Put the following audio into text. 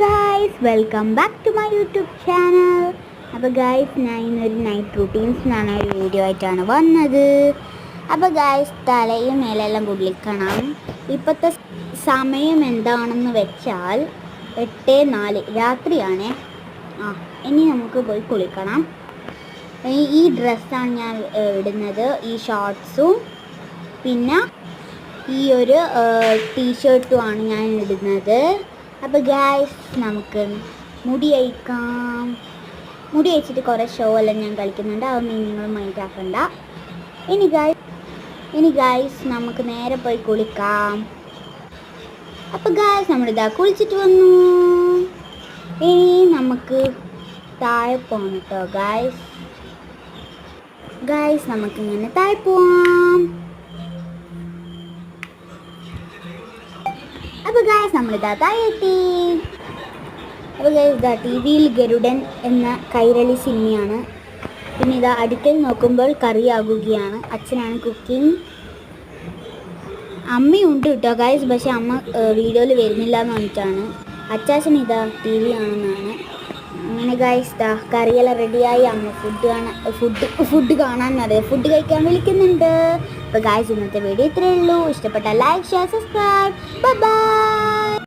Guys, welcome back to my YouTube channel. അപ്പോൾ guys, ഞാൻ ഇന്നൊരു നൈറ്റ് റൂട്ടീൻസ് എന്നാണ് ഒരു വീഡിയോ ആയിട്ടാണ് വന്നത്. അപ്പോൾ ഗായ്സ്, തലയും മേലെല്ലാം കുളിക്കണം. ഇപ്പോഴത്തെ സമയം എന്താണെന്ന് വെച്ചാൽ 8:04 രാത്രിയാണ്. ഇനി നമുക്ക് പോയി കുളിക്കണം. ഈ ഡ്രസ്സാണ് ഞാൻ ഇടുന്നത്, ഈ ഷോർട്ട്സും പിന്നെ ഈ ഒരു ടീഷർട്ടുമാണ് ഞാൻ ഇടുന്നത്. അപ്പോൾ ഗായ്സ്, നമുക്ക് മുടി അയക്കാം. മുടി അയച്ചിട്ട് കുറേ ഷോ എല്ലാം ഞാൻ കളിക്കുന്നുണ്ട്, അതൊന്നും നിങ്ങൾ മൈൻഡ് ആക്കണ്ട. ഇനി ഗായ്സ് നമുക്ക് നേരെ പോയി കുളിക്കാം. അപ്പോൾ ഗായ്സ്, നമ്മളിതാ കുളിച്ചിട്ട് വന്നു. ഇനി നമുക്ക് താഴെ പോകണം കേട്ടോ ഗായ്സ്. നമുക്കിങ്ങനെ താഴെ പോവാം. അപ്പോൾ ഗായ്സ്, നമ്മളിതാ താഴെ എത്തി. അപ്പോൾ ഗായ്സ്, ഇതാ ടി വിയിൽ ഗരുഡൻ എന്ന കൈരളി സിനിമയാണ്. പിന്നെ ഇതാ അടുക്കൽ നോക്കുമ്പോൾ കറിയാകുകയാണ്. അച്ഛനാണ് കുക്കിംഗ്. അമ്മയുണ്ട് കേട്ടോ ഗായ്സ്, പക്ഷെ അമ്മ വീഡിയോയിൽ വരുന്നില്ല എന്ന് പറഞ്ഞിട്ടാണ്. അച്ചാച്ചൻ ഇതാ ടി വി കാണുന്നതാണ്. അങ്ങനെ ഗായ്സ്, ഇതാ കറിയെല്ലാം റെഡിയായി. അമ്മ ഫുഡ് കഴിക്കാൻ വിളിക്കുന്നുണ്ട്. അപ്പോൾ ഗായ്സ്, ഇന്നത്തെ വീഡിയോ ഇത്രയേ ഉള്ളൂ. ഇഷ്ടപ്പെട്ട ലൈക്ക്, ഷെയർ, സബ്സ്ക്രൈബ്. ബൈ.